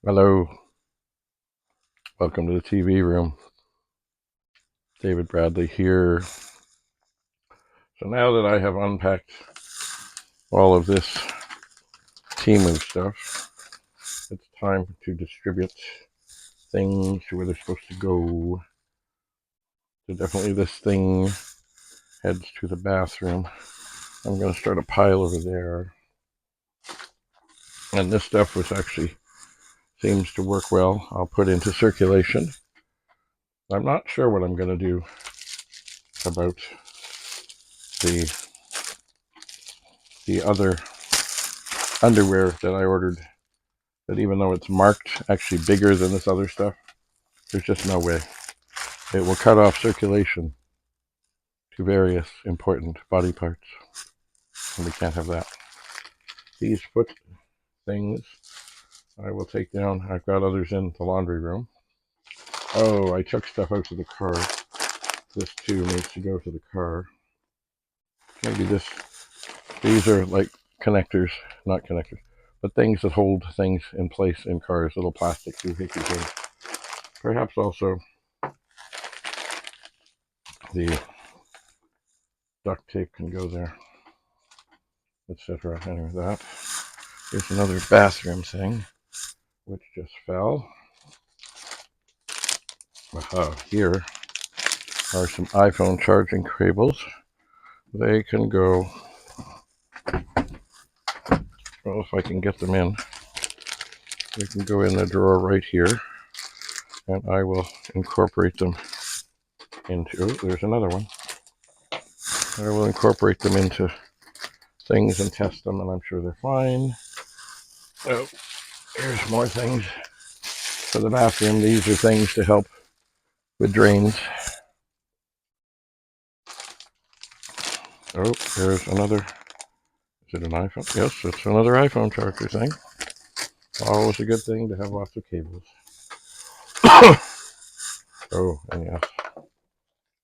Hello, welcome to the TV room. David Bradley here. So now that I have unpacked all of this TEMU stuff, it's time to distribute things to where they're supposed to go. So definitely this thing heads to the bathroom. I'm going to start a pile over there. And this stuff which actually seems to work well, I'll put into circulation. I'm not sure what I'm going to do about the other underwear that I ordered, that even though it's marked actually bigger than this other stuff, there's just no way. It will cut off circulation to various important body parts, and we can't have that. These foot things I will take down. I've got others in the laundry room. Oh, I took stuff out to the car. This too needs to go to the car. Maybe these are like connectors, not connectors, but things that hold things in place in cars, little plastic doohickey things. Perhaps also the duct tape can go there, etc. Anyway, that. Here's another bathroom thing, which just fell. Here are some iPhone charging cables. They can go, well, if I can get them in, they can go in the drawer right here, and I will incorporate them into, there's another one. I will incorporate them into things and test them, and I'm sure they're fine. Oh, here's more things for the bathroom. These are things to help with drains. Oh, there's another. Is it an iPhone? Yes, it's another iPhone charger thing. Always a good thing to have lots of cables. Oh, and yes,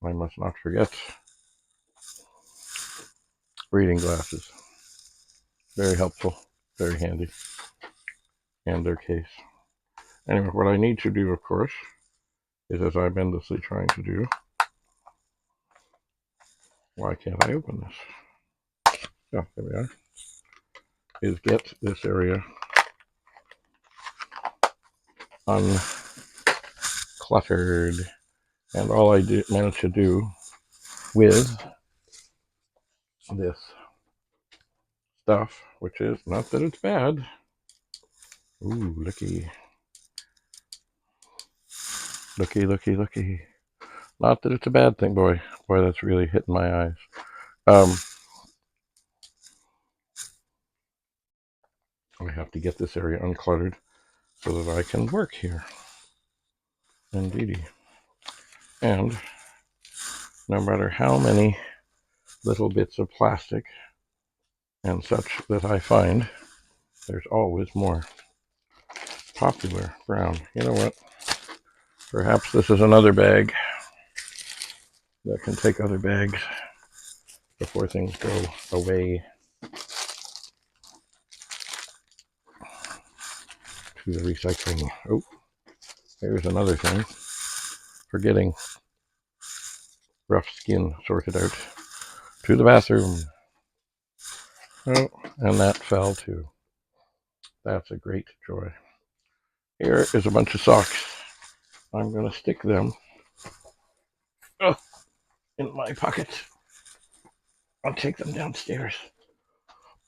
I must not forget reading glasses. Very helpful, very handy, and their case. Anyway, what I need to do, of course, is as I'm endlessly trying to do. Why can't I open this? Oh, there we are. Is get this area uncluttered. And all I managed to do with this stuff, which is not that it's bad. Ooh, looky. Looky. Not that it's a bad thing, boy. Boy, that's really hitting my eyes. I have to get this area uncluttered so that I can work here. Indeedy. And no matter how many little bits of plastic and such that I find, there's always more. Popular brown. You know what? Perhaps this is another bag that can take other bags before things go away to the recycling. Oh, here's another thing for getting rough skin sorted out. To the bathroom. Oh, and that fell too. That's a great joy. Here is a bunch of socks. I'm going to stick them in my pocket. I'll take them downstairs.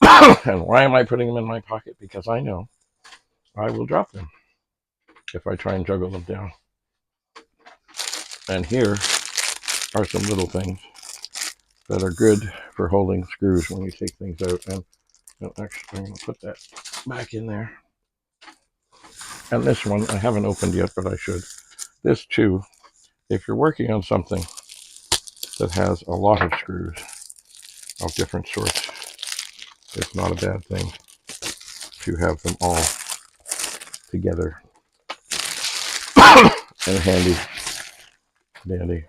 And why am I putting them in my pocket? Because I know I will drop them if I try and juggle them down. And here are some little things that are good for holding screws when you take things out. And actually, I'm going to put that back in there. And this one I haven't opened yet, but I should. This too, if you're working on something that has a lot of screws of different sorts, it's not a bad thing to have them all together and handy dandy.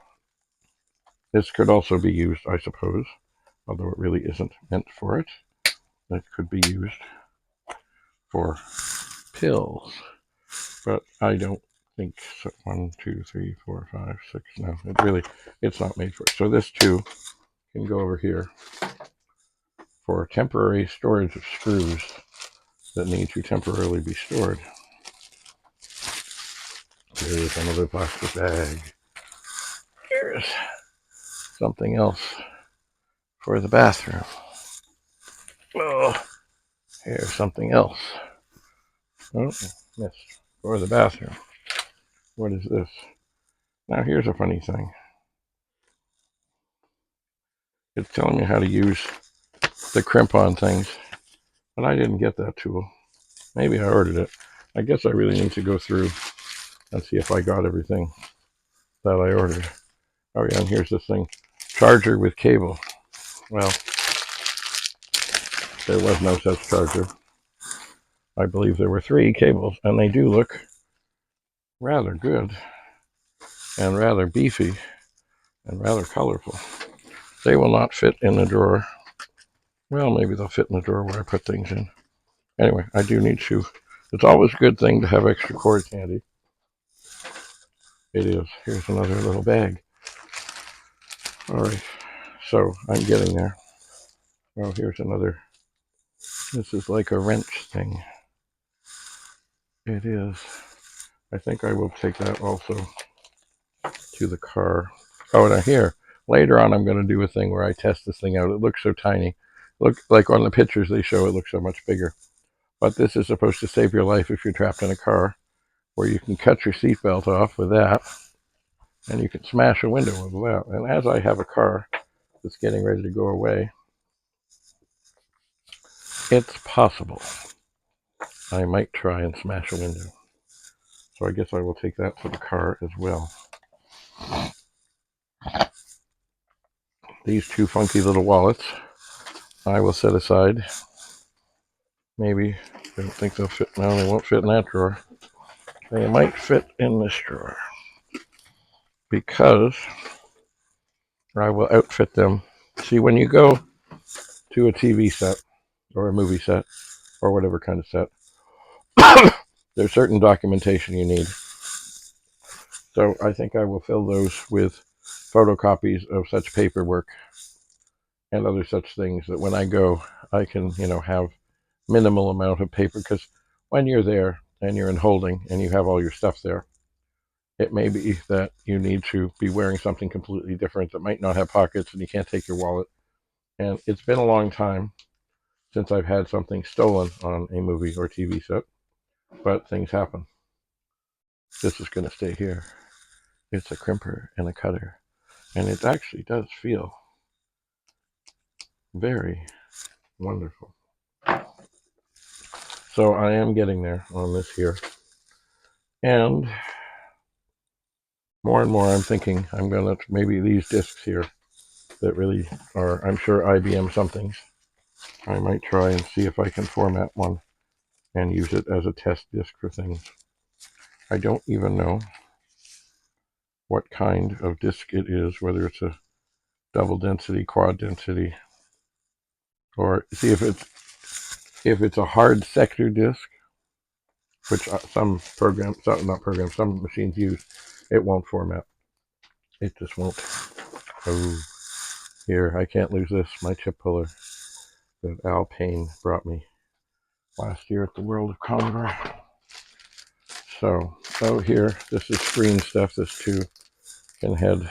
This could also be used, I suppose, although it really isn't meant for it. It could be used for pills. but I don't think so. 1, 2, 3, 4, 5, 6. No, it's not made for it. So this too can go over here for temporary storage of screws that need to temporarily be stored. Here's another plastic bag. Here's something else for the bathroom. Oh, here's something else. Oh, missed. For the bathroom. What is this? Now here's a funny thing. It's telling me how to use the crimp-on things, but I didn't get that tool. Maybe I ordered it. I guess I really need to go through and see if I got everything that I ordered. Oh yeah, and here's this thing. Charger with cable. Well, there was no such charger. I believe there were 3 cables, and they do look rather good and rather beefy and rather colorful. They will not fit in the drawer. Well, maybe they'll fit in the drawer where I put things in. Anyway, I do need to. It's always a good thing to have extra cords handy. It is. Here's another little bag. All right, so I'm getting there. Oh, here's another. This is like a wrench thing. It is. I think I will take that also to the car. Oh, now here, later on I'm going to do a thing where I test this thing out. It looks so tiny. Look, like on the pictures they show, it looks so much bigger. But this is supposed to save your life if you're trapped in a car, where you can cut your seatbelt off with that, and you can smash a window with that. And as I have a car that's getting ready to go away, it's possible I might try and smash a window. So I guess I will take that to the car as well. These 2 funky little wallets I will set aside. Maybe, I don't think they'll fit. No, they won't fit in that drawer. They might fit in this drawer, because I will outfit them. See, when you go to a TV set or a movie set or whatever kind of set, there's certain documentation you need. So I think I will fill those with photocopies of such paperwork and other such things that when I go, I can, have minimal amount of paper, because when you're there and you're in holding and you have all your stuff there, it may be that you need to be wearing something completely different that might not have pockets, and you can't take your wallet. And it's been a long time since I've had something stolen on a movie or TV set, but things happen. This is going to stay here. It's a crimper and a cutter, and it actually does feel very wonderful. So I am getting there on this here. And more I'm thinking I'm going to, maybe these discs here that really are, I'm sure, IBM somethings, I might try and see if I can format one and use it as a test disc for things. I don't even know what kind of disc it is, whether it's a double density, quad density, or see if it's a hard sector disc, which some machines use. It won't format. It just won't. Oh, here, I can't lose this, my chip puller that Al Payne brought me last year at the World of Commodore. So, here, this is screen stuff. This too can head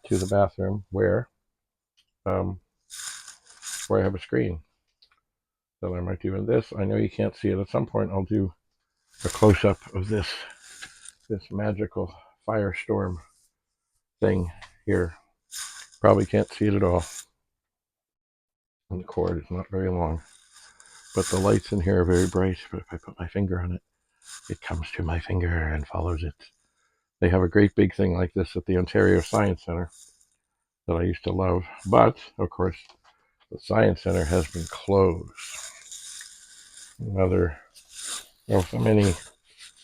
to the bathroom where I have a screen that I might do in this. I know you can't see it. At some point I'll do a close-up of this magical firestorm thing here. Probably can't see it at all. And the cord is not very long. But the lights in here are very bright. But if I put my finger on it, it comes to my finger and follows it. They have a great big thing like this at the Ontario Science Centre that I used to love. But, of course, the Science Centre has been closed. So many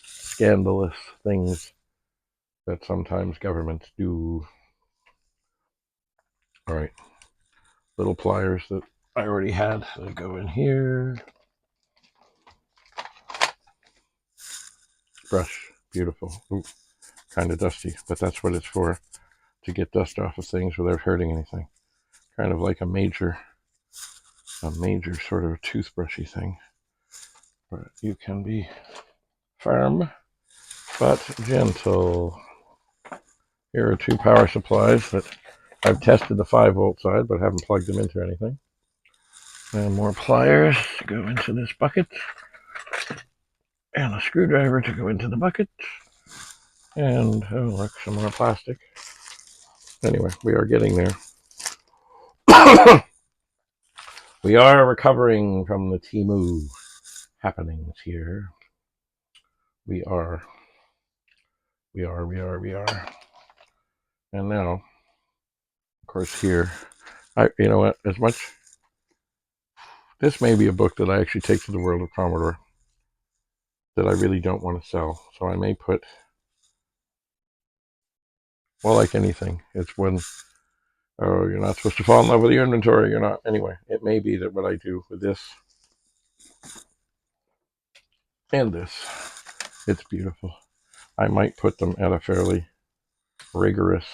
scandalous things that sometimes governments do. All right, little pliers that I already had. They go in here. brush. Beautiful. Ooh, kind of dusty, but that's what it's for, to get dust off of things without hurting anything. Kind of like a major sort of toothbrushy thing. But you can be firm but gentle. Here are 2 power supplies that I've tested the 5-volt side but haven't plugged them into anything. And more pliers to go into this bucket. And a screwdriver to go into the bucket. And, oh look, some more plastic. Anyway, we are getting there. We are recovering from the TEMU happenings here. We are. And now, of course, here, you know what, as much, this may be a book that I actually take to the world of Commodore that I really don't want to sell. So I may put, well, like anything, it's when, oh, you're not supposed to fall in love with your inventory, you're not. Anyway, it may be that what I do with this and this, it's beautiful. I might put them at a fairly rigorous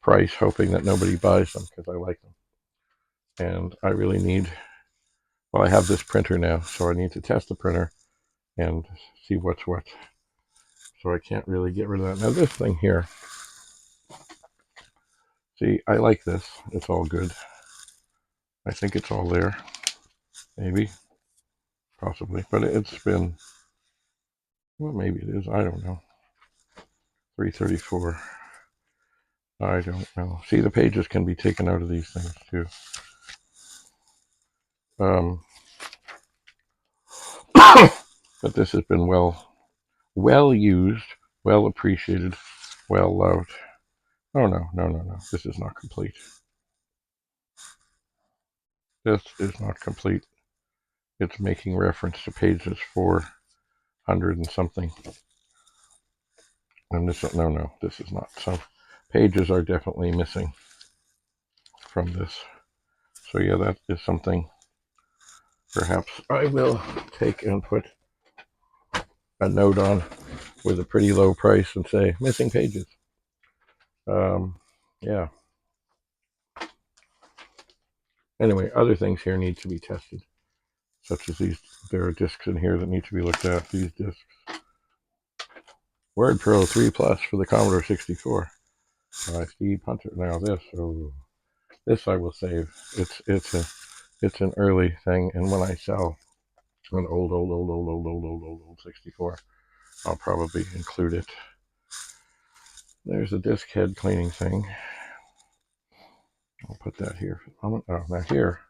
price, hoping that nobody buys them because I like them. And I really need, well, I have this printer now, so I need to test the printer and see what's what. So I can't really get rid of that. Now this thing here, see, I like this. It's all good. I think it's all there. Maybe. Possibly. But it's been, well, maybe it is. I don't know. 334. I don't know. See, the pages can be taken out of these things too. But this has been well used, well appreciated, well loved. Oh no. This is not complete. This is not complete. It's making reference to pages 400 and something. And this, no, this is not. Some pages are definitely missing from this. So yeah, that is something perhaps I will take and put a note on with a pretty low price and say missing pages. Yeah. Anyway, other things here need to be tested, such as these. There are discs in here that need to be looked at. These discs. Word Pro 3 Plus for the Commodore 64 by Steve Hunter. Now this I will save. It's an early thing, and when I sell an old 64, I'll probably include it. There's a disc head cleaning thing. I'll put that here. Oh, now here.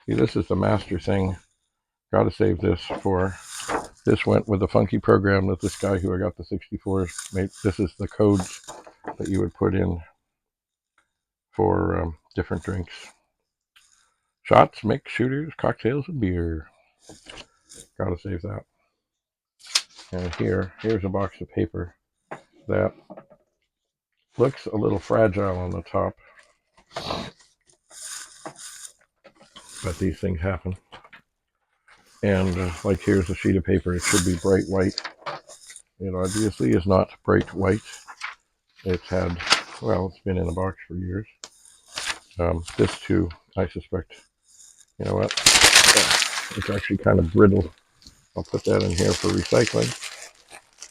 See, this is the master thing. Got to save this for. This went with the funky program that this guy who I got the 64s made. This is the codes that you would put in for different drinks. Shots, mix, shooters, cocktails, and beer. Got to save that. And here's a box of paper that looks a little fragile on the top. But these things happen. And like here's a sheet of paper. It should be bright white. It obviously is not bright white. It's had, well, it's been in a box for years. This too, I suspect, you know what? It's actually kind of brittle. I'll put that in here for recycling.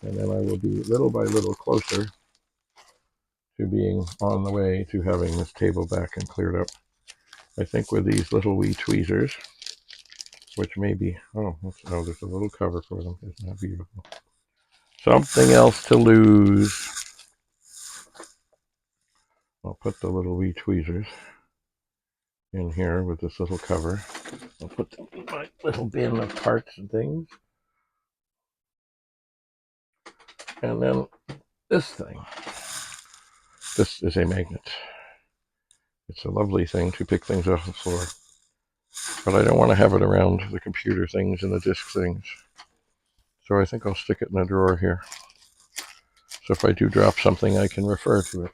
And then I will be little by little closer to being on the way to having this table back and cleared up. I think with these little wee tweezers, which may be, there's a little cover for them. Isn't that beautiful? Something else to lose. I'll put the little wee tweezers in here with this little cover. I'll put them in my little bin of parts and things. And then this thing. This is a magnet. It's a lovely thing to pick things off the floor. But I don't want to have it around the computer things and the disk things. So I think I'll stick it in a drawer here. So if I do drop something, I can refer to it.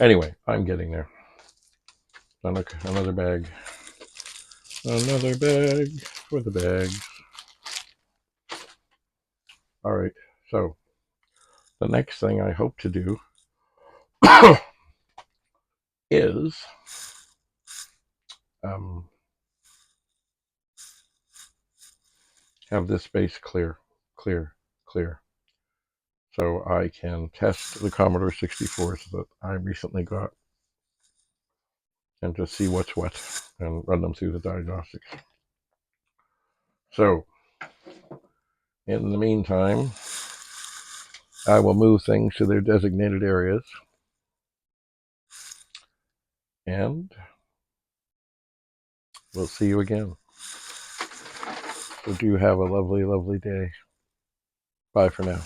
Anyway, I'm getting there. Another bag. Another bag for the bags. All right, so the next thing I hope to do is have this space clear, so I can test the Commodore 64s that I recently got and just see what's what and run them through the diagnostics. So, in the meantime, I will move things to their designated areas, and we'll see you again. So do have a lovely, lovely day. Bye for now.